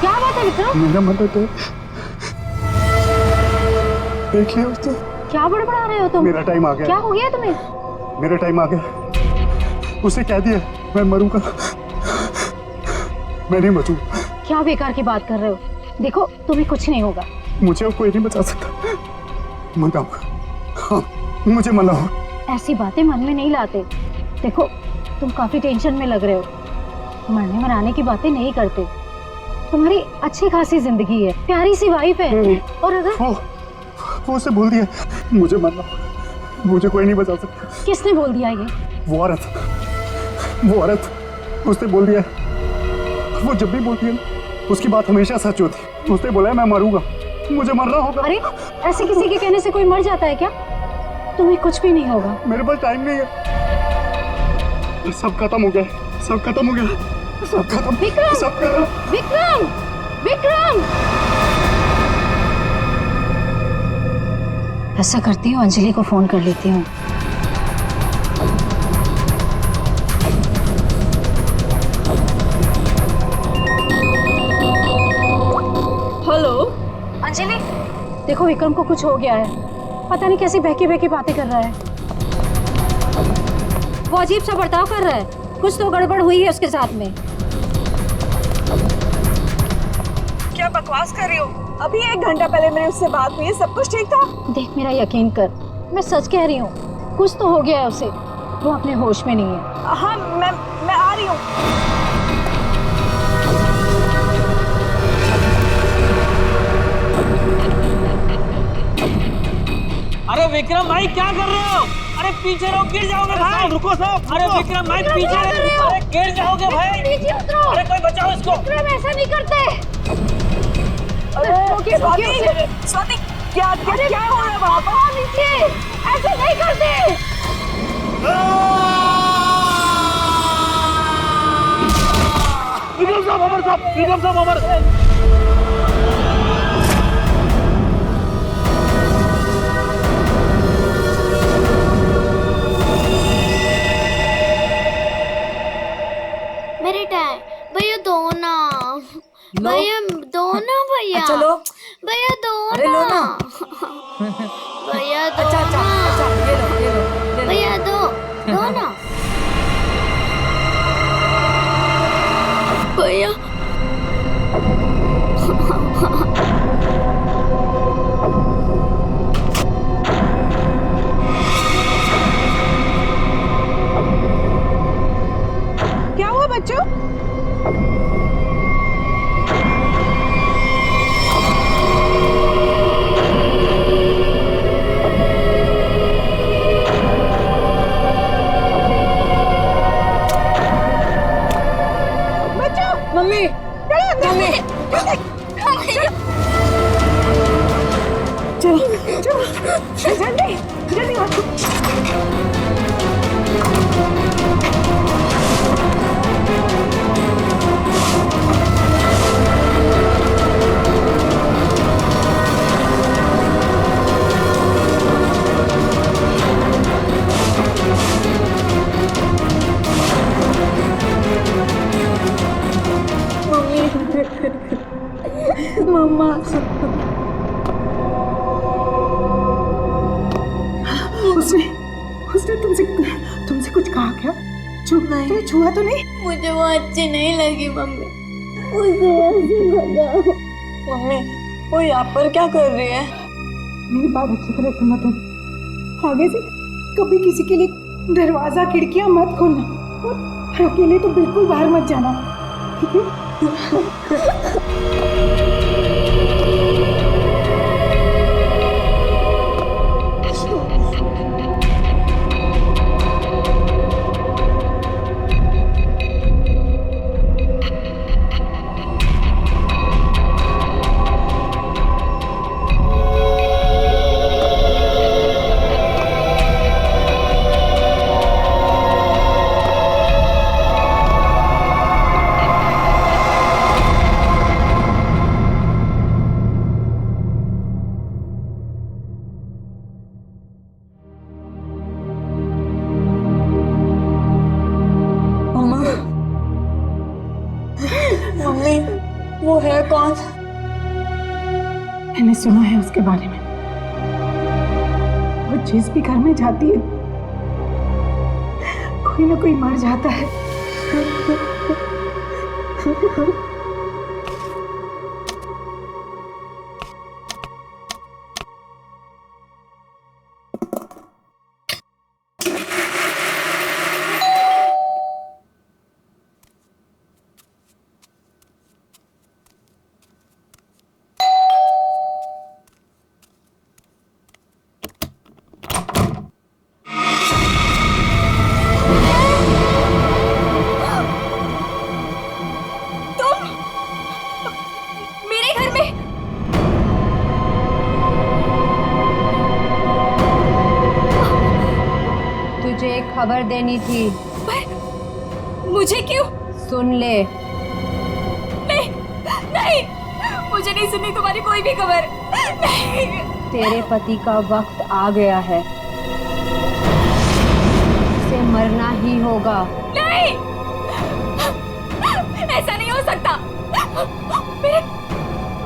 क्या बात है विक्रम? मेरा मदद है, देख लिया उसने। क्या बड़बड़ा रहे हो तुम? मेरा टाइम आ गया। क्या हो गया तुम्हें? मेरा टाइम आ गया। उसे कह दिया मैं मरूंगा, मैं नहीं बचूंगा। क्या बेकार की बात कर रहे हो? देखो तुम्हें कुछ नहीं होगा। मुझे अब कोई नहीं बचा सकता। मनाऊंगा, हाँ मुझे मनाओ। ऐसी बातें मन में नहीं लाते। देखो तुम काफी टेंशन में लग रहे हो। मरने मराने की बातें नहीं करते। तुम्हारी अच्छी खासी जिंदगी है, प्यारी सी वाइफ है। और अगर वो उसे बोल दिया मुझे मरना, मुझे कोई नहीं बचा सकता। किसने बोल दिया ये? वो औरत उसने बोल दिया। वो जब भी बोलती है ना, उसकी बात हमेशा सच होती। उसने बोला है मैं मरूंगा, मुझे मरना होगा। अरे ऐसे किसी के कहने से कोई मर जाता है क्या? तुम्हें कुछ भी नहीं होगा। मेरे पास टाइम नहीं है। सब खत्म हो गया, सब खत्म हो गया, सब खत्म। विक्रम! सब खत्म। विक्रम! विक्रम! ऐसा करती हूँ, अंजलि को फोन कर लेती हूँ। हेलो अंजलि, देखो विक्रम को कुछ हो गया है। पता नहीं कैसी बहकी बहकी बातें कर रहा है। वो अजीब सा बर्ताव कर रहा है। कुछ तो गड़बड़ हुई है उसके साथ में। क्या बकवास कर रही हो? अभी 1 घंटा पहले मेरी उससे बात हुई है, सब कुछ ठीक था। देख मेरा यकीन कर, मैं सच कह रही हूँ। कुछ तो हो गया है उसे, वो अपने होश में नहीं है। हाँ मैं आ रही हूँ। अरे विक्रम भाई क्या कर रहे हो? अरे पीछे रहो, गिर जाओगे भाई। रुको साहब। अरे विक्रम भाई पीछे रहो, अरे गिर जाओगे भाई। नीचे उतरो। अरे कोई बचाओ इसको। विक्रम ऐसा नहीं करते। अरे स्वाति क्या क्या हो रहा है वहाँ पर? नीचे ऐसे नहीं करते। विक्रम साहब, अमर साहब, विक्रम साहब, अमर। मेरे टाइम भैया दो ना, भैया दो ना, भैया अच्छा लो। भैया दो अरे लो ना। भैया दो अच्छा ना, ये लो। भैया दो ना भैया। क्या हुआ बच्चों? मम्मी, मम्मी, चलो जल्दी जल्दी आओ। मम्मा उसने तुमसे कुछ कहा क्या? तुम्हें छुआ तो नहीं? मुझे वो अच्छी नहीं लगी मम्मी, मुझे ऐसे भगाओ। मम्मी वो यहाँ पर क्या कर रही है? मेरी बात अच्छी तरह सुनो तुम। आगे से कभी किसी के लिए दरवाजा खिड़कियां मत खोलना और अकेले तो बिल्कुल बाहर मत जाना, ठीक है? वो है कौन? मैंने सुना है उसके बारे में। वो जिस भी घर में जाती है कोई ना कोई मर जाता है। मेरे घर में तुझे एक खबर देनी थी। पर मुझे क्यों? सुन ले। नहीं नहीं, मुझे नहीं सुननी तुम्हारी कोई भी खबर। नहीं। तेरे पति का वक्त आ गया है, उसे मरना ही होगा। नहीं, ऐसा नहीं हो सकता।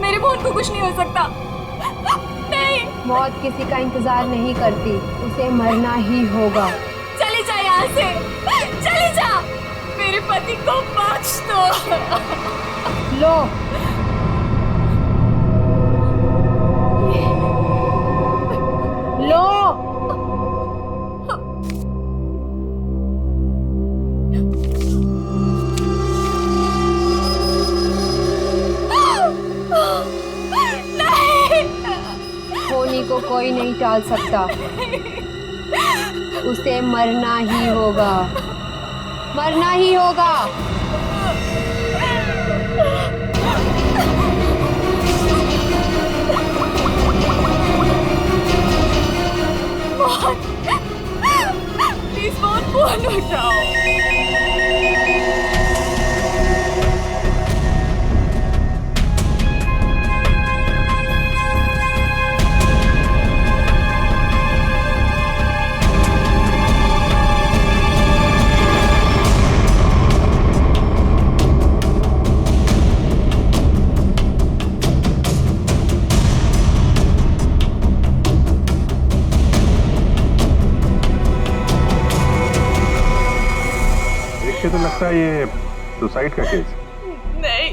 मेरे बहन को कुछ नहीं हो सकता। नहीं। मौत किसी का इंतजार नहीं करती, उसे मरना ही होगा। चली जा यहाँ से, चली जा। मेरे पति को बख्श दो। लो, लो। होनी को कोई नहीं टाल सकता, उसे मरना ही होगा, मरना ही होगा। प्लीज फोन उठाओ। तो लगता है ये सुसाइड का केस। नहीं,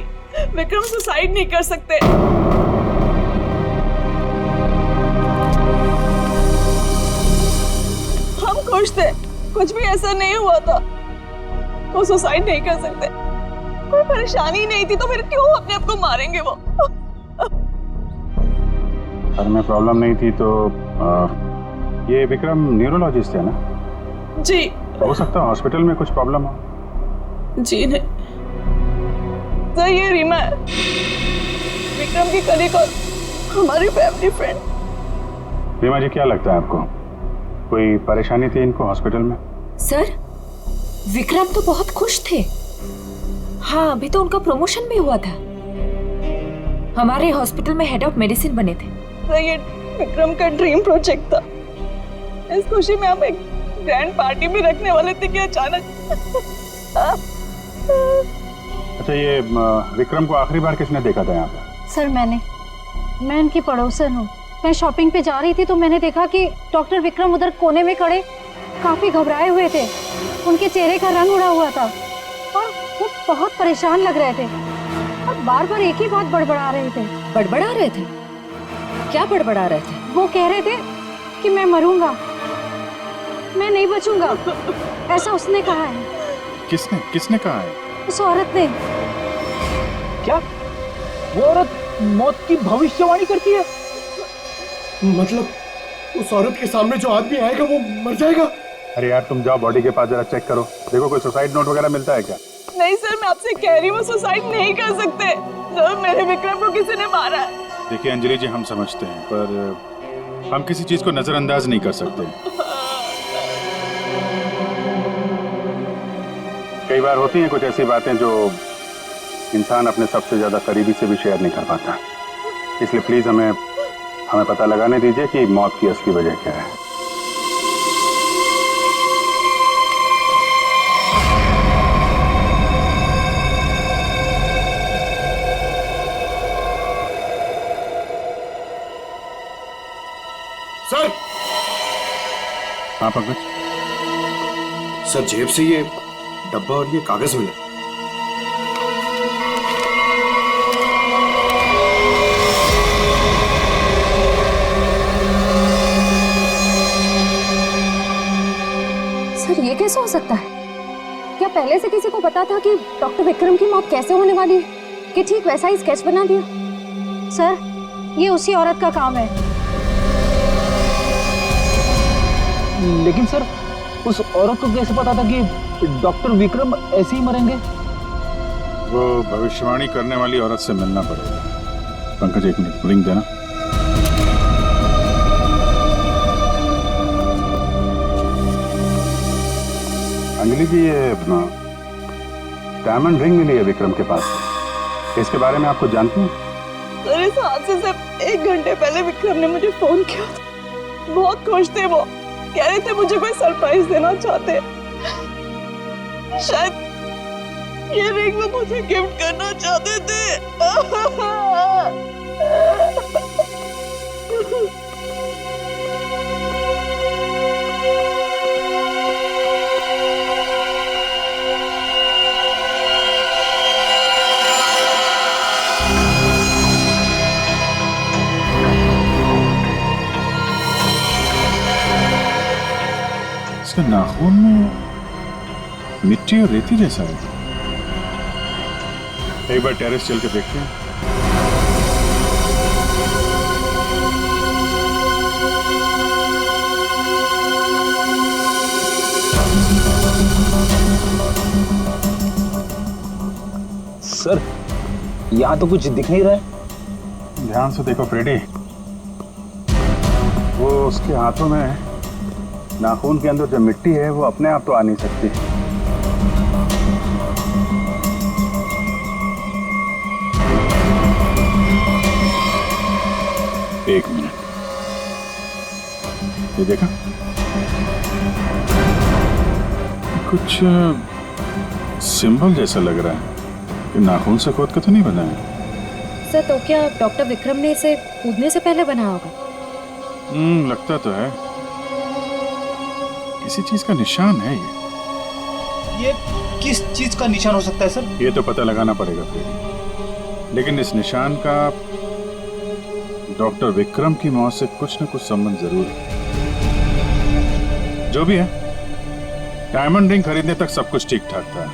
विक्रम सुसाइड नहीं कर सकते। हम खुश थे, कुछ भी ऐसा नहीं हुआ था। वो सुसाइड नहीं कर सकते, कोई परेशानी नहीं थी तो फिर क्यों अपने आप को मारेंगे वो? घर में प्रॉब्लम नहीं थी तो ये विक्रम न्यूरोलॉजिस्ट है ना? जी। हो सकता है हॉस्पिटल में कुछ प्रॉब्लम हो। जी नहीं सर, ये रीमा है, विक्रम की कलीग और हमारी फैमिली फ्रेंड। रीमा जी, क्या लगता है आपको कोई परेशानी थी इनको हॉस्पिटल में? सर, विक्रम तो बहुत खुश थे। हाँ, अभी तो उनका प्रमोशन भी हुआ था, हमारे हॉस्पिटल में हेड ऑफ मेडिसिन बने थे। सर, ये विक्रम का ड्रीम प्रोजेक्ट था। इस खुशी में हम एक ग्रैंड पार्टी भी रखने वाले थे कि अचानक। अच्छा, ये विक्रम को आखिरी बार किसने देखा था यहाँ पे? सर मैं इनकी पड़ोसन हूँ। मैं शॉपिंग पे जा रही थी तो मैंने देखा कि डॉक्टर विक्रम उधर कोने में खड़े काफी घबराए हुए थे। उनके चेहरे का रंग उड़ा हुआ था और वो बहुत परेशान लग रहे थे और बार बार एक ही बात बड़बड़ा रहे थे। बड़बड़ा रहे थे? क्या बड़बड़ा रहे थे? वो कह रहे थे कि मैं मरूंगा, मैं नहीं बचूंगा, ऐसा उसने कहा है। किसने कहा है? उस औरत ने। क्या वो औरत मौत की भविष्यवाणी करती है? मतलब उस औरत के सामने जो आदमी आएगा वो मर जाएगा? अरे यार, तुम जाओ बॉडी के पास जरा चेक करो, देखो कोई सुसाइड नोट वगैरह मिलता है क्या? नहीं सर, मैं आपसे कह रही हूँ, वो सुसाइड नहीं कर सकते। सर, मेरे विक्रम को किसी ने मारा है। देखिए अंजलि जी, हम समझते हैं पर हम किसी चीज को नजरअंदाज नहीं कर सकते। कई बार होती हैं कुछ ऐसी बातें जो इंसान अपने सबसे ज्यादा करीबी से भी शेयर नहीं कर पाता, इसलिए प्लीज हमें पता लगाने दीजिए कि मौत की असली वजह क्या है। हाँ पंकज, सर जेब से ये डब्बा और ये कागज मिला। सर ये कैसे हो सकता है? क्या पहले से किसी को पता था कि डॉक्टर विक्रम की मौत कैसे होने वाली है कि ठीक वैसा ही स्केच बना दिया? सर, ये उसी औरत का काम है। लेकिन सर उस औरत को कैसे पता था कि डॉक्टर विक्रम ऐसे ही मरेंगे? वो भविष्यवाणी करने वाली औरत से मिलना पड़ेगा। पंकज एक मिनट, रिंग देना। अंजलि जी, ये डायमंड रिंग मिली है विक्रम के पास से। इसके बारे में आपको जानती हैं? सर इस हादसे से 1 घंटे पहले विक्रम ने मुझे फोन किया था। बहुत खुश थे वो, कह रहे थे मुझे कोई सरप्राइज देना चाहते। शायद ये रिंग वो मुझे गिफ्ट करना चाहते थे। इसके नाखून में मिट्टी और रेती जैसा है। एक बार टेरेस चल के देखते हैं। सर यहाँ तो कुछ दिख नहीं रहा है। ध्यान से देखो फ्रेडी, वो उसके हाथों में नाखून के अंदर जो मिट्टी है वो अपने आप तो आ नहीं सकती। एक मिनट, ये देखा? कुछ सिंबल जैसा लग रहा है कि नाखून से खोद के तो नहीं बना है। सर तो क्या डॉक्टर विक्रम ने इसे कूदने से पहले बनाया होगा? लगता तो है किसी चीज का निशान है ये किस चीज का निशान हो सकता है सर? ये तो पता लगाना पड़ेगा फिर, लेकिन इस निशान का डॉक्टर विक्रम की मौत से कुछ न कुछ संबंध जरूर है। जो भी है, डायमंड रिंग खरीदने तक सब कुछ ठीक ठाक था।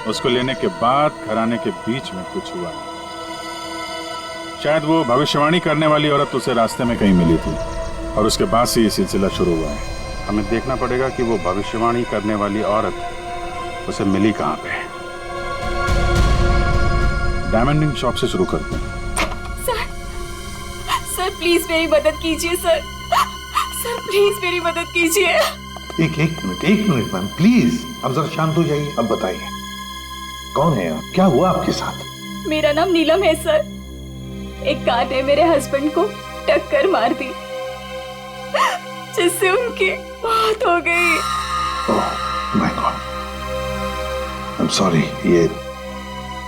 उसको लेने के बाद घराने के बीच में कुछ हुआ। शायद वो भविष्यवाणी करने वाली औरत उसे रास्ते में कहीं मिली थी और उसके बाद से ये सिलसिला शुरू हुआ है। हमें देखना पड़ेगा कि वो भविष्यवाणी करने वाली औरत उसे मिली कहाँ पे। डायमंड रिंग शॉप से शुरू करते हैं। सर प्लीज मेरी मदद कीजिए सर। सर प्लीज मेरी मदद कीजिए। एक मिनट मैम प्लीज, अब जरा शांत हो जाइए। अब बताइए कौन है आप, क्या हुआ आपके साथ? मेरा नाम नीलम है सर। एक कार ने मेरे हस्बैंड को टक्कर मार दी जिससे उनकी मौत हो गई। Oh my God, I am sorry, ये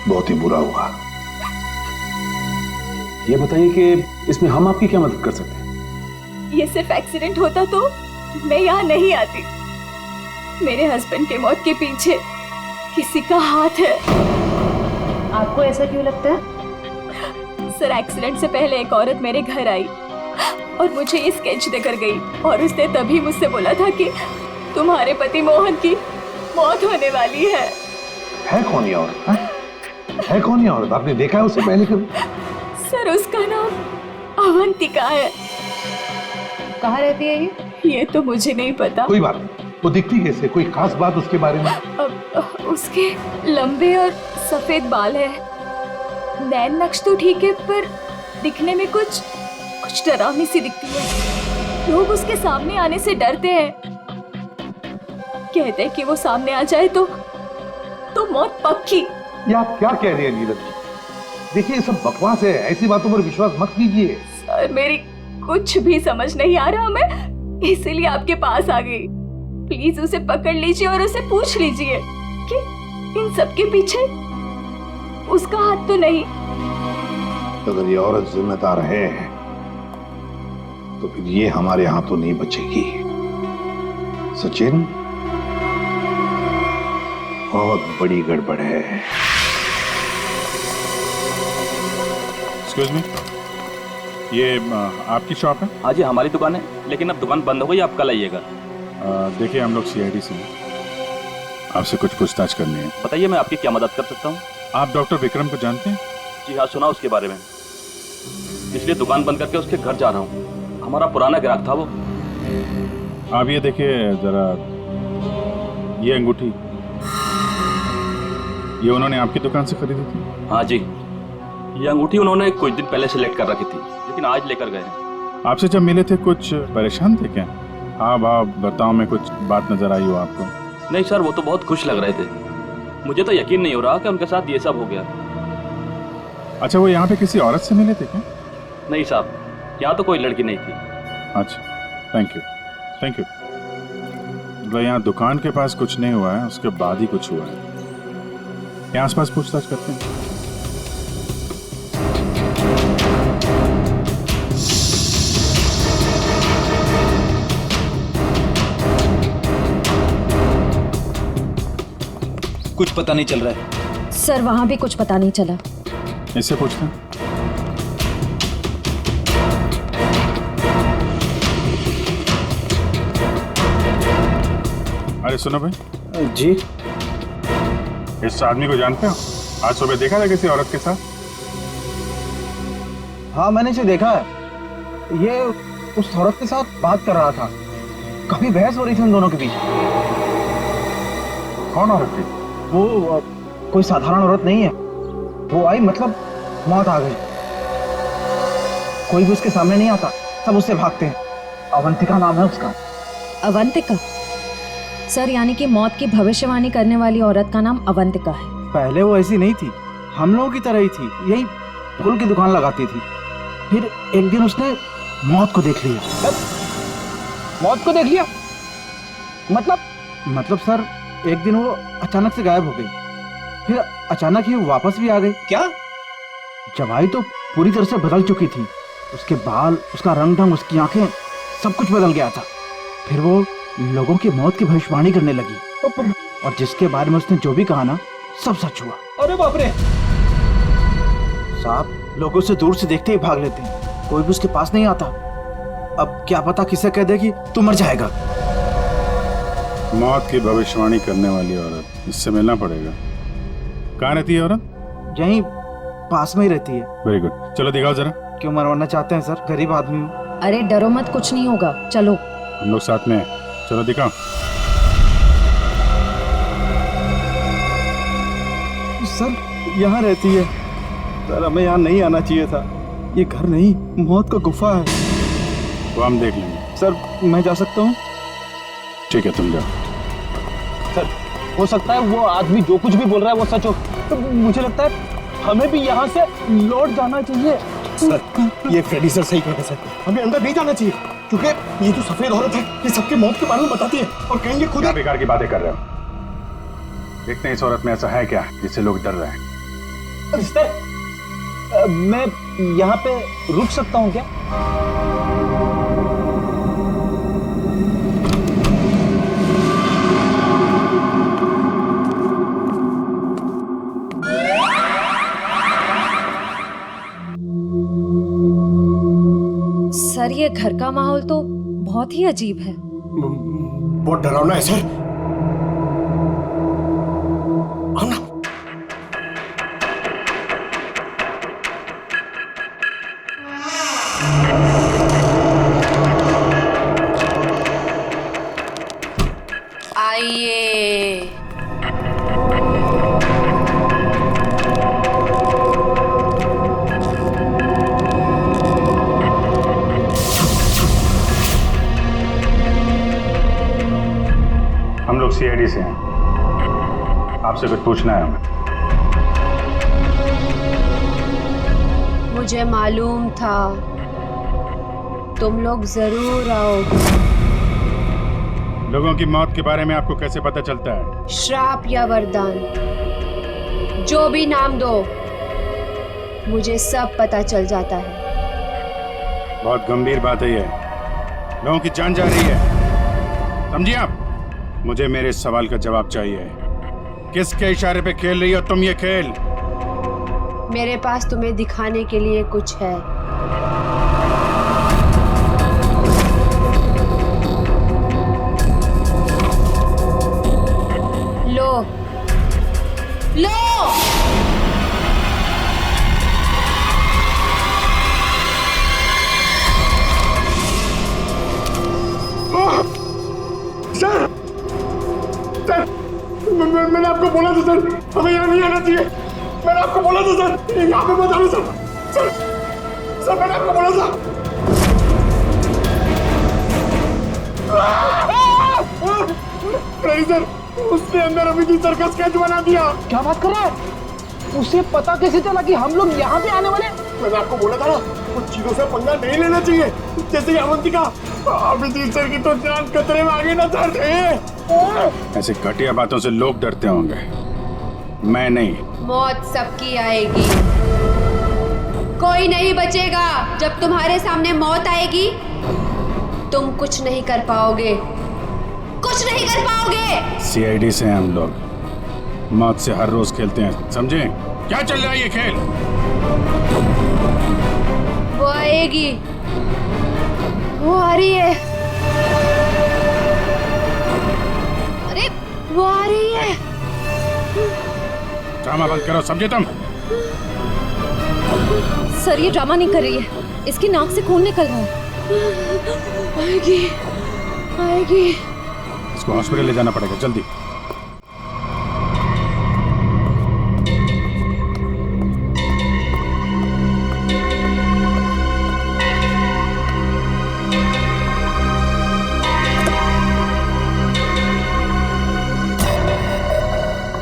बहुत ही बुरा हुआ। ये बताइए कि इसमें हम आपकी क्या मदद कर सकते हैं? ये सिर्फ एक्सीडेंट होता तो मैं यहाँ नहीं आती। मेरे हस्बैंड के मौत के पीछे किसी का हाथ है। आपको ऐसा क्यों लगता है? सर एक्सीडेंट से पहले एक औरत मेरे घर आई और मुझे ये स्केच देकर गई और उसने तभी मुझसे बोला था कि तुम्हारे पति मोहन की मौत होने वाली है। कौन ये औरत? है कौन ये औरत? आपने देखा है उसे पहले कभी? सर उसका नाम अवंतिका है। कहाँ रहती है ये तो मुझे नहीं पता। कोई बात नहीं, वो दिखती कैसे? कोई खास बात उसके बारे में? उसके लंबे और सफेद बाल है। नैन नक्श तो ठीक है पर दिखने में कुछ डरावनी सी दिखती है। लोग उसके सामने आने से डरते हैं, कहते हैं कि वो सामने आ जाए तो मौत पक्की। ये आप क्या कह रहे हैं नीरज जी? देखिए ये सब बकवास है, ऐसी बातों पर विश्वास मत कीजिए। सर मेरी कुछ भी समझ नहीं आ रहा, मैं इसीलिए आपके पास आ गई। प्लीज उसे पकड़ लीजिए और उसे पूछ लीजिए कि इन सब के पीछे उसका हाथ तो नहीं। अगर ये औरत जिम्मेदार है तो फिर ये हमारे हाथों नहीं बचेगी। सचिन, बहुत बड़ी गड़बड़ है। एक्सक्यूज मी, ये आपकी शॉप है? हाँ जी, हमारी दुकान है, लेकिन अब दुकान बंद हो गई, आप कल आइएगा। देखिए, हम लोग सीआईडी से हैं, आपसे कुछ पूछताछ करनी है। बताइए, मैं आपकी क्या मदद कर सकता हूँ? आप डॉक्टर विक्रम को जानते हैं? जी हाँ, सुना उसके बारे में, इसलिए दुकान बंद करके उसके घर जा रहा हूँ। हमारा पुराना ग्राहक था वो। आप ये देखिए जरा, ये अंगूठी, ये उन्होंने आपकी दुकान से खरीदी थी? हाँ जी, ये अंगूठी उन्होंने कुछ दिन पहले सेलेक्ट कर रखी थी, लेकिन आज लेकर गए हैं। आपसे जब मिले थे कुछ परेशान थे क्या? हाँ भाव बताओ, में कुछ बात नजर आई हो आपको? नहीं सर, वो तो बहुत खुश लग रहे थे। मुझे तो यकीन नहीं हो रहा कि उनके साथ ये सब हो गया। अच्छा, वो यहाँ पे किसी औरत से मिले थे क्या? नहीं साहब, यहाँ तो कोई लड़की नहीं थी। अच्छा, थैंक यू, थैंक यू। मतलब यहाँ दुकान के पास कुछ नहीं हुआ है, उसके बाद ही कुछ हुआ है। यहाँ आसपास पूछताछ करते हैं। कुछ पता नहीं चल रहा है सर, वहां भी कुछ पता नहीं चला। इससे पूछते हैं। अरे सुनो भाई। जी, इस आदमी को जानते हो? आज सुबह देखा था किसी औरत के साथ? हाँ मैंने इसे देखा है। ये उस औरत के साथ बात कर रहा था, काफी बहस हो रही थी उन दोनों के बीच। कौन औरत थी? वो कोई साधारण औरत नहीं है। वो आई, मतलब मौत आ गई। कोई भी उसके सामने नहीं आता, सब उससे भागते हैं। अवंतिका नाम है उसका। अवंतिका? सर, यानी कि मौत की भविष्यवाणी करने वाली औरत का नाम अवंतिका है। पहले वो ऐसी नहीं थी, हम लोगों की तरह ही थी, यही फूल की दुकान लगाती थी। फिर एक दिन उसने मौत को देख लिया। मौत को देख लिया? मतलब सर, एक दिन वो अचानक से गायब हो गई, फिर अचानक ही वापस भी आ गई। क्या? जब आई तो पूरी तरह से बदल चुकी थी। उसके बाल, उसका रंग ढंग, उसकी आंखें, सब कुछ बदल गया था। फिर वो लोगों की मौत की भविष्यवाणी करने लगी, और जिसके बारे में उसने जो भी कहा ना, सब सच हुआ। अरे बाप रे! साहब, लोग उसे दूर से देखते ही भाग लेते हैं, कोई भी उसके पास नहीं आता। अब क्या पता किसे कह देगी तू मर जाएगा। मौत की भविष्यवाणी करने वाली औरत, इससे मिलना पड़ेगा। कहाँ रहती है औरत? यहीं पास में ही रहती है। वेरी गुड, चलो दिखाओ जरा। क्यों मरवाना चाहते हैं सर? गरीब आदमी हूँ। अरे डरो मत, कुछ नहीं होगा, चलो। हम लोग साथ में हैं, चलो दिखाओ। सर, यहाँ रहती है। सर, हमें यहाँ नहीं आना चाहिए था। ये घर नहीं, मौत का गुफा है। वो हम देख लेंगे। सर, मैं जा सकता हूँ? ठीक है, तुम जाओ। सर, हो सकता है वो आदमी जो कुछ भी बोल रहा है वो सच हो। तो मुझे लगता है हमें भी यहाँ से लौट जाना चाहिए। सर, ये फ्रेडी सर सही कहते हैं सर, हमें अंदर नहीं जाना चाहिए, क्योंकि ये जो सफेद औरत है ये सबके मौत के बारे में बताती है और कहेंगे खुद। क्या बेकार की बातें कर रहे हो? देखते हैं इस औरत में ऐसा है क्या जिससे लोग डर रहे हैं। सर, मैं यहाँ पे रुक सकता हूँ क्या? सर, ये घर का माहौल तो बहुत ही अजीब है। बहुत डरावना है सर। आओ ना। आइए। हम लोग सीआईडी से हैं, आपसे कुछ पूछना है हमें। मुझे मालूम था तुम लोग जरूर आओगे। लोगों की मौत के बारे में आपको कैसे पता चलता है? श्राप या वरदान, जो भी नाम दो, मुझे सब पता चल जाता है। बहुत गंभीर बात है ये, लोगों की जान जा रही है, समझिए आप। मुझे मेरे इस सवाल का जवाब चाहिए। किसके इशारे पे खेल रही हो तुम ये खेल? मेरे पास तुम्हें दिखाने के लिए कुछ है। लो लो। सर, सर, मैंने आपको बोला था सर, हमें यहाँ नहीं आना चाहिए। मैंने आपको बोला था सर, यहाँ पे मत आना सर। सर, सर मैंने आपको बोला था। नहीं सर, उसने अंदर अमिति सर का स्केच बना दिया। क्या बात कर रहा है? उसे पता कैसे चला कि हम लोग यहाँ पे आने वाले? मैंने आपको बोला था ना, कुछ चीजों से पंगा नहीं लेना चाहिए, जैसे अवंतिका। अमिति सर की तो जान खतरे में आ गई ना सर। ऐसे घटिया बातों से लोग डरते होंगे, मैं नहीं। मौत सबकी आएगी, कोई नहीं बचेगा। जब तुम्हारे सामने मौत आएगी तुम कुछ नहीं कर पाओगे, कुछ नहीं कर पाओगे। सीआईडी से हम लोग मौत से हर रोज खेलते हैं, समझे? क्या चल रहा है ये खेल? वो आएगी, वो आ रही है। अरे वो आ रही है। ड्रामा बंद करो, समझे तुम? सर ये ड्रामा नहीं कर रही है, इसकी नाक से खून निकल रहा है। आएगी, आएगी। इसको हॉस्पिटल ले जाना पड़ेगा, जल्दी।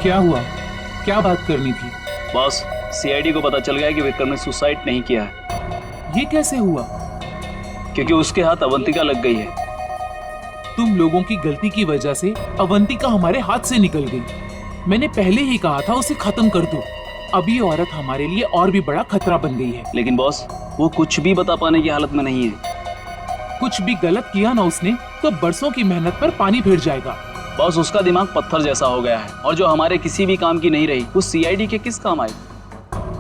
क्या हुआ? क्या बात करनी थी? बॉस, सीआईडी को पता चल गया कि विक्रम ने सुसाइड नहीं किया है। ये कैसे हुआ? क्योंकि उसके हाथ अवंतिका लग गई है। तुम लोगों की गलती की वजह से अवंतिका हमारे हाथ से निकल गई। मैंने पहले ही कहा था उसे खत्म कर दो। अब ये औरत हमारे लिए और भी बड़ा खतरा बन गई है। लेकिन बॉस, वो कुछ भी बता पाने की हालत में नहीं है। कुछ भी गलत किया ना उसने तो बरसों की मेहनत पर पानी फिर जाएगा। बॉस, उसका दिमाग पत्थर जैसा हो गया है, और जो हमारे किसी भी काम की नहीं रही वो सीआईडी के किस काम आई?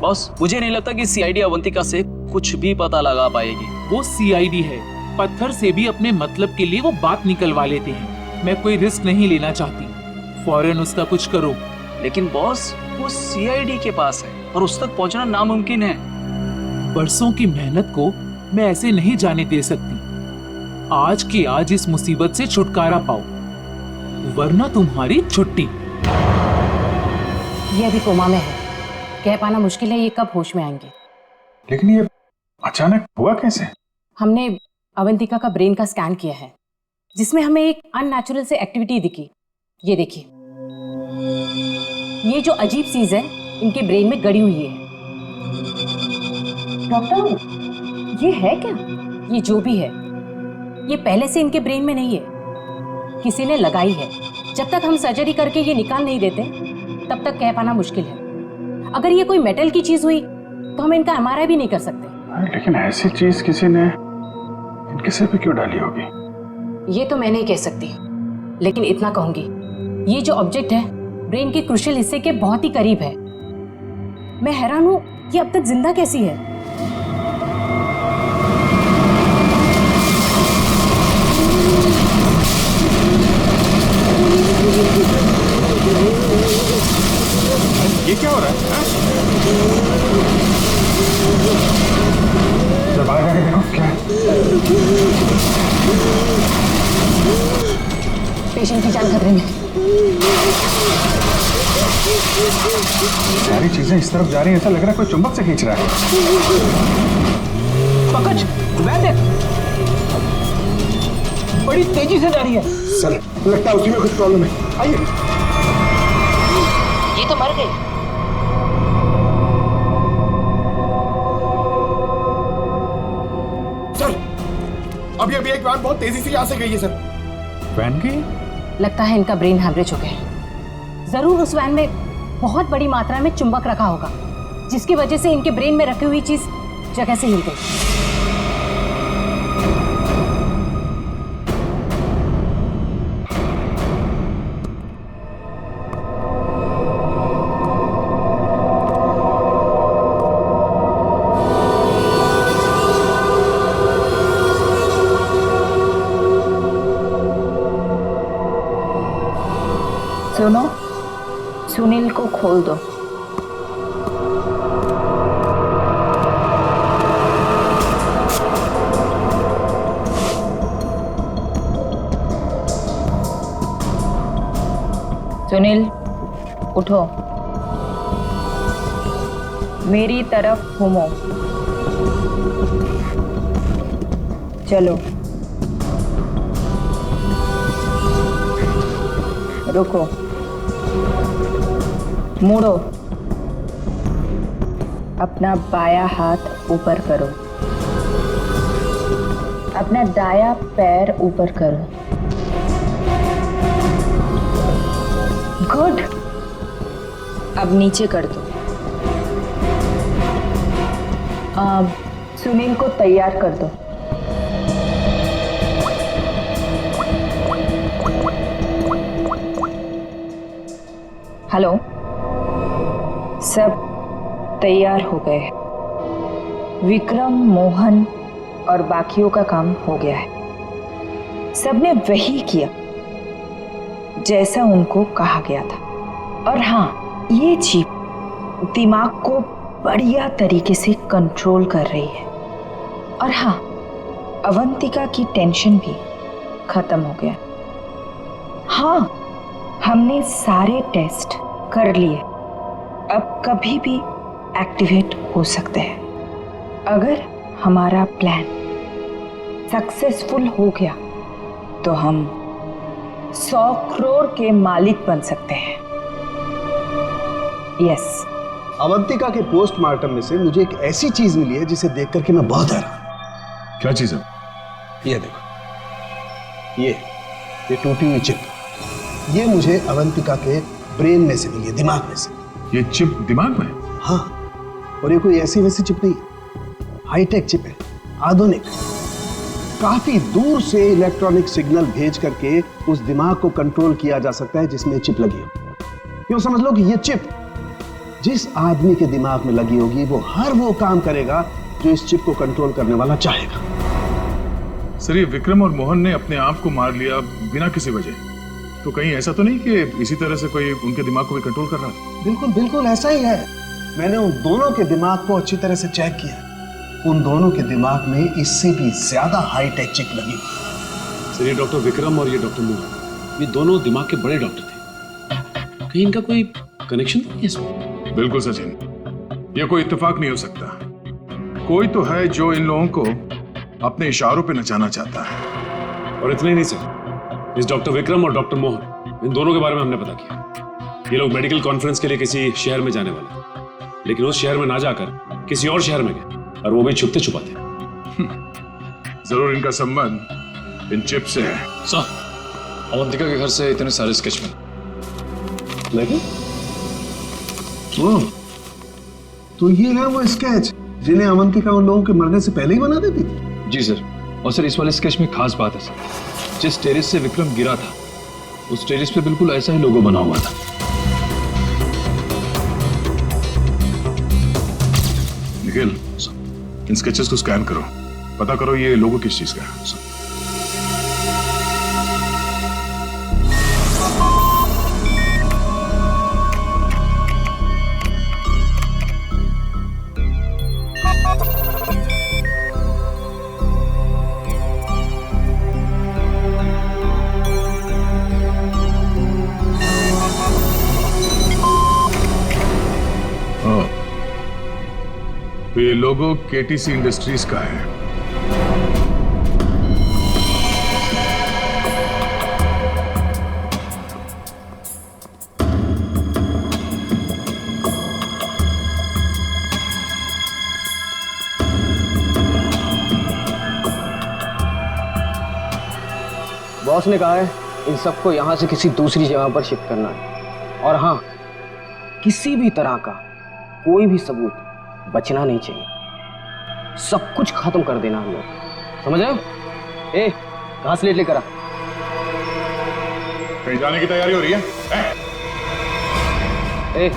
बॉस, मुझे नहीं लगता कि सीआईडी अवंतिका से कुछ भी पता लगा पाएगी। वो सीआईडी है, पत्थर से भी अपने मतलब के लिए वो बात निकलवा लेते हैं। मैं कोई रिस्क नहीं लेना चाहती, फौरन उसका कुछ करो। लेकिन बॉस, वो सीआईडी के पास है और उस तक पहुंचना नामुमकिन है। बरसों की मेहनत को मैं ऐसे नहीं जाने दे सकती। आज के आज इस मुसीबत से छुटकारा पाओ, वरना तुम्हारी छुट्टी। ये अभी कोमा में है, कह पाना मुश्किल है ये कब होश में आएंगे। लेकिन ये अचानक हुआ कैसे? हमने अवंतिका का ब्रेन का स्कैन किया है, जिसमें हमें एक अननेचुरल से एक्टिविटी दिखी। ये देखिए, ये जो अजीब चीज है इनके ब्रेन में गड़ी हुई है। डॉक्टर, ये है क्या? ये जो भी है ये पहले से इनके ब्रेन में नहीं है, किसी ने लगाई है। जब तक हम सर्जरी करके ये निकाल नहीं देते तब तक कह पाना मुश्किल है। अगर ये कोई मेटल की चीज हुई तो हम इनका एमआरआई भी नहीं कर सकते। लेकिन ऐसी चीज किसी ने इनके सिर पे क्यों डाली होगी? ये तो मैं नहीं कह सकती, लेकिन इतना कहूंगी, ये जो ऑब्जेक्ट है ब्रेन के क्रूशियल हिस्से के बहुत ही करीब है। मैं हैरान हूं ये अब तक जिंदा कैसी है। ये क्या हो रहा है? जब आएगा कि देखो क्या है? पेशेंट की जान खतरे में। सारी चीजें इस तरफ जा रही है, ऐसा लग रहा है कोई चुंबक से खींच रहा है। पकड़, वह देख, बड़ी तेजी से जा रही है। सर, लगता है उसी में कुछ प्रॉब्लम है। आइए। ये तो मर गई। सर, अभी एक वैन बहुत तेजी से यहाँ से गई है सर। वैन की? लगता है इनका ब्रेन हैमरेज हो गया है। जरूर उस वैन में बहुत बड़ी मात्रा में चुंबक रखा होगा, जिसकी वजह से इनके ब्रेन में रखी हुई चीज जगह से हिल गई। खोल दो। सुनील, उठो, मेरी तरफ घूमो। चलो, रुको, मुड़ो, अपना बायां हाथ ऊपर करो, अपना दायां पैर ऊपर करो। गुड। अब नीचे कर दो। अब सुनील को तैयार कर दो। हेलो, सब तैयार हो गए। विक्रम, मोहन और बाकियों का काम हो गया है। सबने वही किया जैसा उनको कहा गया था। और हाँ, ये चिप दिमाग को बढ़िया तरीके से कंट्रोल कर रही है। और हाँ, अवंतिका की टेंशन भी खत्म हो गया। हाँ, हमने सारे टेस्ट कर लिए, अब कभी भी एक्टिवेट हो सकते हैं। अगर हमारा प्लान सक्सेसफुल हो गया तो हम 100 करोड़ के मालिक बन सकते हैं। यस। अवंतिका के पोस्टमार्टम में से मुझे एक ऐसी चीज मिली है जिसे देख करके मैं बहुत हैरान। क्या चीज है? ये देखो, ये टूटी हुई चिप, ये मुझे अवंतिका के ब्रेन में से मिली है, दिमाग में से। ये चिप दिमाग में? हाँ, और ये कोई ऐसी वैसी चिप नहीं, हाईटेक चिप है, आधुनिक। काफी दूर से इलेक्ट्रॉनिक सिग्नल भेज करके उस दिमाग को कंट्रोल किया जा सकता है जिसमें चिप लगी हो। यूं समझ लो कि ये चिप जिस आदमी के दिमाग में लगी होगी वो हर वो काम करेगा जो इस चिप को कंट्रोल करने वाला चाहेगा। सर, ये विक्रम और मोहन ने अपने आप को मार लिया बिना किसी वजह, तो कहीं ऐसा तो नहीं कि इसी तरह से कोई उनके दिमाग को भी कंट्रोल कर रहा था? बिल्कुल बिल्कुल ऐसा ही है। मैंने उन दोनों के दिमाग को अच्छी तरह से चेक किया। उन दोनों के दिमाग में इससे भी ज्यादा हाईटेक चिप लगी हुई। सर, ये डॉक्टर विक्रम और ये डॉक्टर मोहन, ये दोनों दिमाग के बड़े डॉक्टर थे। कहीं इनका कोई कनेक्शन तो नहीं है इसमें? बिल्कुल सचिन, ये कोई इत्तेफाक नहीं हो सकता। कोई तो है जो इन लोगों को अपने इशारों पे नचाना चाहता है। और इतना ही नहीं सर, इस डॉक्टर विक्रम और डॉक्टर मोहन, इन दोनों के बारे में हमने पता किया। ये लोग मेडिकल कॉन्फ्रेंस के लिए किसी शहर में जाने वाले, लेकिन उस शहर में ना जाकर किसी और शहर में गए, और वो भी छुपते छुपाते। जरूर इनका संबंध इन चिप से है। सर, अवंतिका के घर से इतने सारे स्केच लगे? तो ये है वो स्केच जिन्हें अवंतिका उन लोगों के मरने से पहले ही बना देती थी? जी सर। और सर, इस वाले स्केच में खास बात है सर, जिस टेरेस से विक्रम गिरा था उस टेरेस पे बिल्कुल ऐसा ही लोगो बना हुआ था। निखिल, इन स्केचेस को स्कैन करो, पता करो ये लोगो किस चीज का है। तो ये लोगो केटीसी इंडस्ट्रीज का है। बॉस ने कहा है इन सबको यहां से किसी दूसरी जगह पर शिफ्ट करना है। और हाँ, किसी भी तरह का कोई भी सबूत बचना नहीं चाहिए। सब कुछ खत्म कर देना हम लोग, समझ रहे हो? ए, घास लेट लेकर आ। कहीं जाने की तैयारी हो रही है? ए,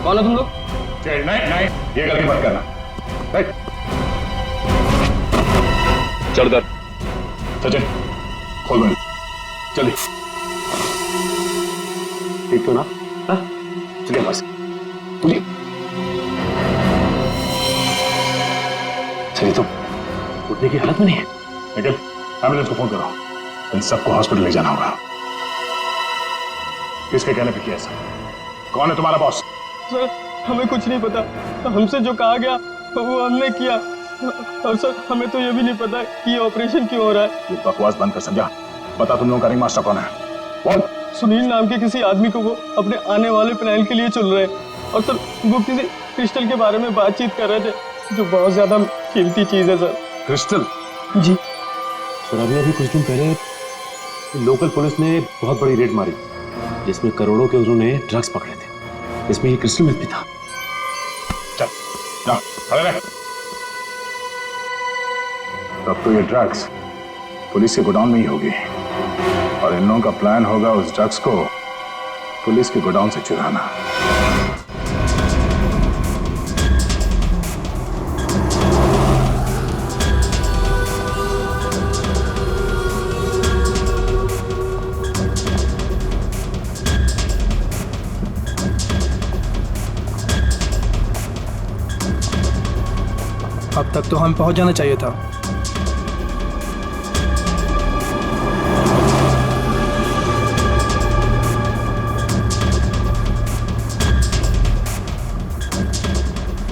कौन है तुम लोग? नहीं, ये गलती मत करना। चल दर सचिन, खोल बंद, जल्दी। ठीक तो ना? चलिए बस चलिए। चलिए तो उठने की हालत में नहीं है। निखिल, एम्बुलेंस को फोन करो। इन सबको हॉस्पिटल ले जाना होगा। किसके कहने पे किया ऐसा? कौन है तुम्हारा बॉस? सर हमें कुछ नहीं पता, हमसे जो कहा गया वो हमने किया। और सर हमें तो ये भी नहीं पता कि ये ऑपरेशन क्यों हो रहा है। ये बकवास बंद कर समझा। बता तुम लोगों का रिंग मास्टर कौन है? कौन? सुनील नाम के किसी आदमी को वो अपने आने वाले प्लान के लिए चुन रहे हैं। और सर वो किसी क्रिस्टल के बारे में बातचीत कर रहे थे जो बहुत ज्यादा कीमती चीज है सर। क्रिस्टल? जी सर अभी कुछ दिन पहले लोकल पुलिस ने बहुत बड़ी रेड मारी जिसमें करोड़ों के उन्होंने ड्रग्स पकड़े थे। इसमें ये क्रिस्टल मिथ भी था। चल जा, खड़े रह। तब तो ये ड्रग्स पुलिस के गोडाउन में ही होगी और इन लोगों का प्लान होगा उस ड्रग्स को पुलिस के गोडाउन से चुराना। अब तक तो हम पहुंच जाना चाहिए था।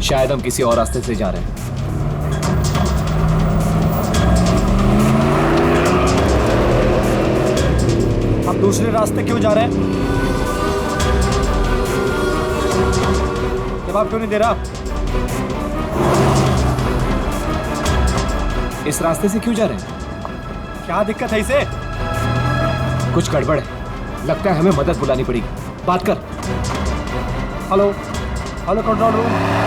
शायद हम किसी और रास्ते से जा रहे हैं। हम दूसरे रास्ते क्यों जा रहे हैं? जवाब क्यों नहीं दे रहा? इस रास्ते से क्यों जा रहे हैं? क्या दिक्कत है इसे? कुछ गड़बड़ है, लगता है हमें मदद बुलानी पड़ेगी। बात कर। Hello hello control room.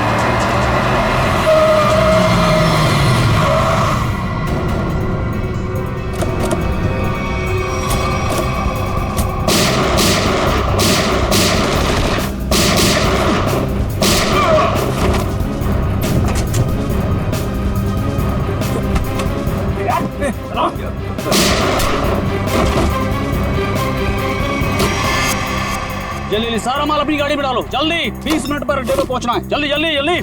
जल्दी सारा माल अपनी गाड़ी में डालो, जल्दी 20 मिनट पर अड्डे पे पहुंचना है। जल्दी जल्दी जल्दी।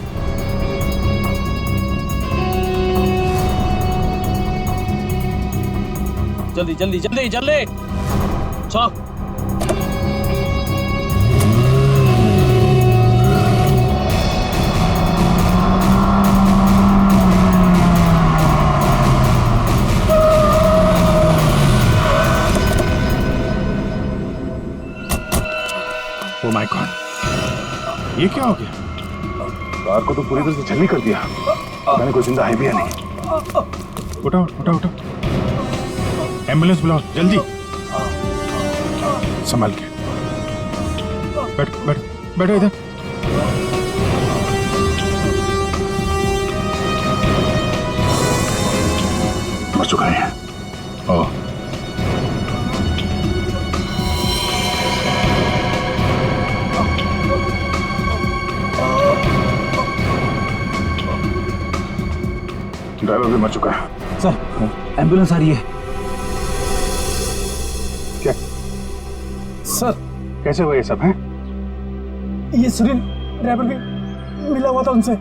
जल्दी जल्दी जल्दी जल्दी चलो। ओह माय गॉड, ये क्या हो गया? कार को तो पूरी तरह से छलनी कर दिया। मैंने कोई जिंदा है भी या नहीं। उठा उठा उठा, एम्बुलेंस बुलाओ जल्दी। संभाल के बैठ बैठ बैठो इधर। मर चुका है। ओह ड्राइवर भी मर चुका है। सर एम्बुलेंस आ रही है। क्या सर कैसे हुआ ये सब है? ये सुनील ड्राइवर भी मिला हुआ था उनसे।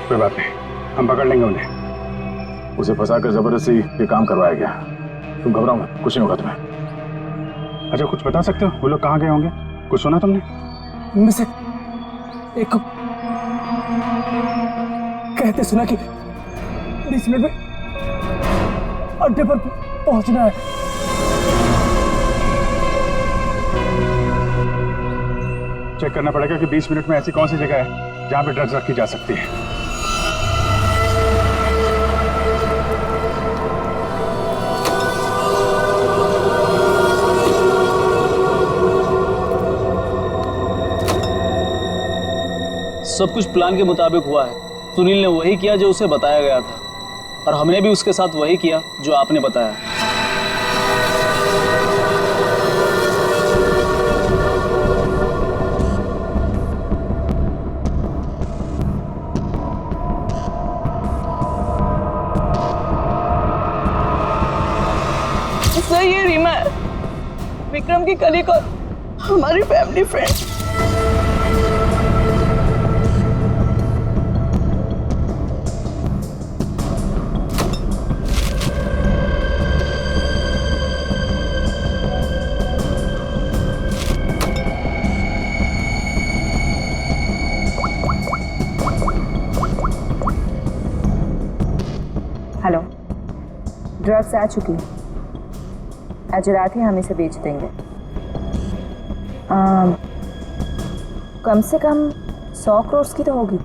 कोई बात नहीं, हम पकड़ लेंगे उन्हें। उसे फंसाकर जबरदस्ती ये काम करवाया गया। तुम घबराओ मत, कुछ नहीं होगा तुम्हें। अच्छा कुछ बता सकते हो वो लोग कहाँ गए होंगे? कुछ सुना तुमने? उनमें से एक कहते सुना कि 20 मिनट में अड्डे पर पहुंचना है। चेक करना पड़ेगा कि 20 मिनट में ऐसी कौन सी जगह है जहां पे ड्रग्स रखी जा सकती है। सब कुछ प्लान के मुताबिक हुआ है। सुनील ने वही किया जो उसे बताया गया था और हमने भी उसके साथ वही किया जो आपने बताया। सर ये रीमा है, विक्रम की कलीग और हमारी फैमिली फ्रेंड। हेलो, ड्रग्स आ चुकी है। आज रात ही हम इसे बेच देंगे। कम से कम 100 करोड़ की तो होगी।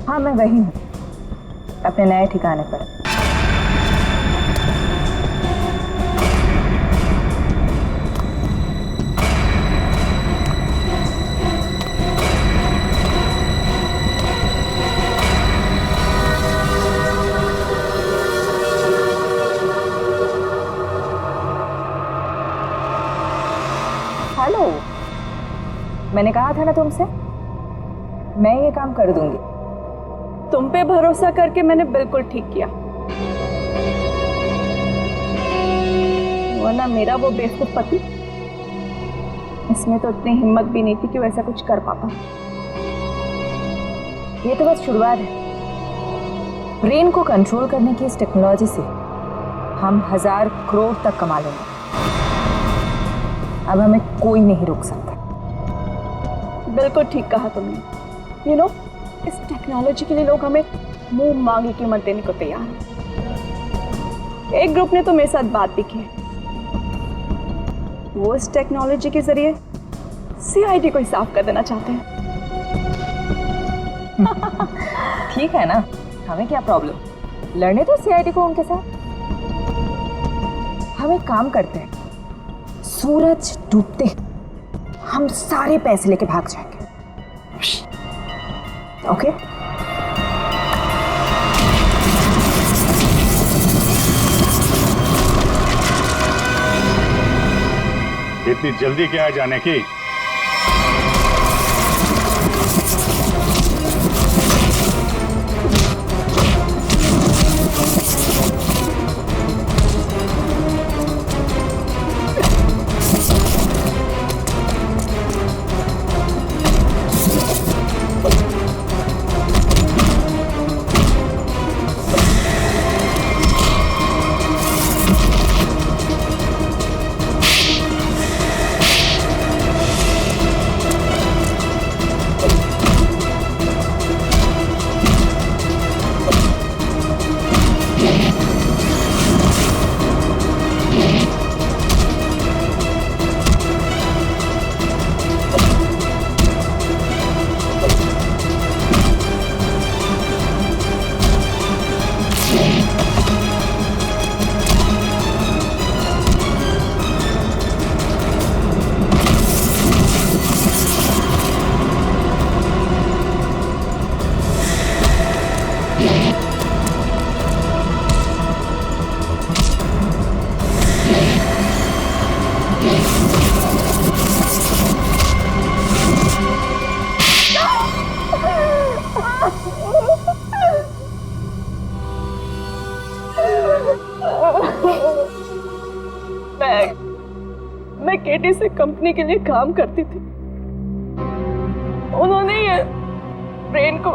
हाँ, मैं वही हूँ, अपने नए ठिकाने पर। हेलो, मैंने कहा था ना तुमसे, मैं ये काम कर दूंगी। तुम पे भरोसा करके मैंने बिल्कुल ठीक किया, वरना मेरा वो बेवकूफ पति, इसमें तो इतनी हिम्मत भी नहीं थी कि वैसा कुछ कर पाता। ये तो बस शुरुआत है। ब्रेन को कंट्रोल करने की इस टेक्नोलॉजी से हम 1000 करोड़ तक कमा लेंगे। अब हमें कोई नहीं रोक सकता। बिल्कुल ठीक कहा तुमने। यू नो, इस टेक्नोलॉजी के लिए लोग हमें मुंह मांगी कीमत देने को तैयार हैं। एक ग्रुप ने तो मेरे साथ बात भी की है, वो इस टेक्नोलॉजी के जरिए सीआईडी को ही साफ कर देना चाहते हैं। ठीक है ना, हमें क्या प्रॉब्लम, लड़ने तो सीआईडी को उनके साथ। हम एक काम करते हैं, सूरज डूबते हम सारे पैसे लेके भाग जाएंगे। ओके? इतनी जल्दी क्या है जाने की? मैं केटी से कंपनी के लिए काम करती थी। उन्होंने ये ब्रेन को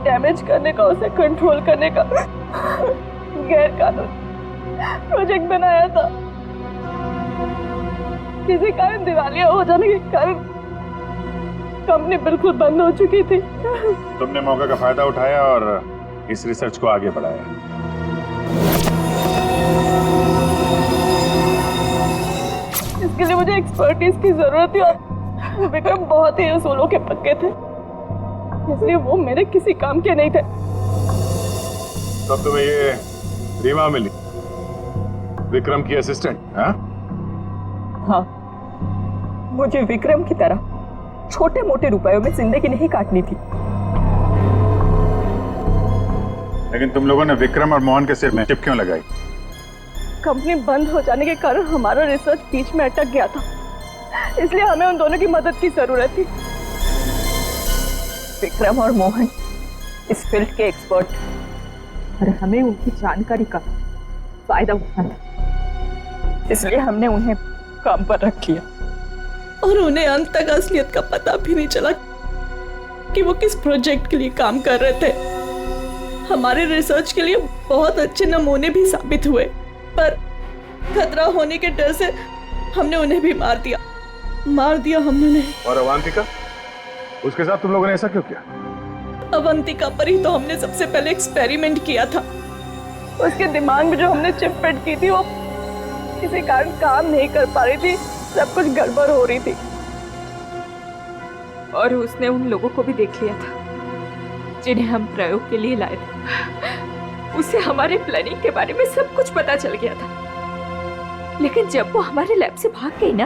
डैमेज करने का, उसे कंट्रोल करने का गैर कानूनी प्रोजेक्ट बनाया था। किसी कारण दिवालिया हो जाने के कारण कंपनी बिल्कुल बंद हो चुकी थी। तुमने मौके का फायदा उठाया और इस रिसर्च को आगे बढ़ाया। इसके लिए मुझे एक्सपर्टीज की जरूरत थी और विक्रम बहुत ही उसूलों के पक्के थे, इसलिए वो मेरे किसी काम के नहीं थे। तब तुम्हें ये रीमा मिली, विक्रम की असिस्टेंट? हाँ, मुझे विक्रम की तरह छोटे मोटे रुपयों में जिंदगी नहीं काटनी थी। लेकिन तुम लोगों ने विक्रम और मोहन के सिर में चिप क्यों लगाई? कंपनी बंद हो जाने के कारण हमारा रिसर्च बीच में अटक गया था, इसलिए हमें उन दोनों की मदद की जरूरत थी। विक्रम और मोहन इस फील्ड के एक्सपर्ट और हमें उनकी जानकारी का फायदा उठाना था, इसलिए हमने उन्हें काम पर रख लिया और उन्हें अंत तक असलियत का पता भी नहीं चला कि वो किस प्रोजेक्ट के लिए काम कर रहे थे। हमारे रिसर्च के लिए बहुत अच्छे नमूने भी साबित हुए, पर खतरा होने के डर से हमने उन्हें भी मार दिया हमने उन्हें। और अवंतिका, उसके साथ तुम लोगों ने ऐसा क्यों किया? अवंतिका पर ही तो हमने सबसे पहले एक्सपेरिमेंट किया था। उसके दिमाग में जो हमने चिप फिट की थी वो किसी कारण काम नहीं कर पा रही थी, सब कुछ गड़बड़ हो रही थी। और उसने उन लोगों को भी देख लिया था जिन्हें हम प्रयोग के लिए लाए थे। उसे हमारे प्लानिंग के बारे में सब कुछ पता चल गया था, लेकिन जब वो हमारे लैब से भाग गई ना,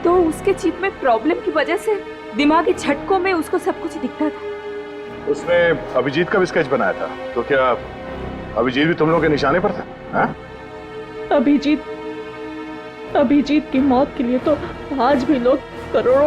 तो उसके चिप में प्रॉब्लम की वजह से दिमागी झटकों में उसको सब कुछ दिखता था। उसने अभिजीत का भी स्केच बनाया था, तो क्या अभिजीत भी तुम लोगों के निशाने पर था? हाँ? अभिजीत की मौत के लिए तो आज भी लोग करोड़ों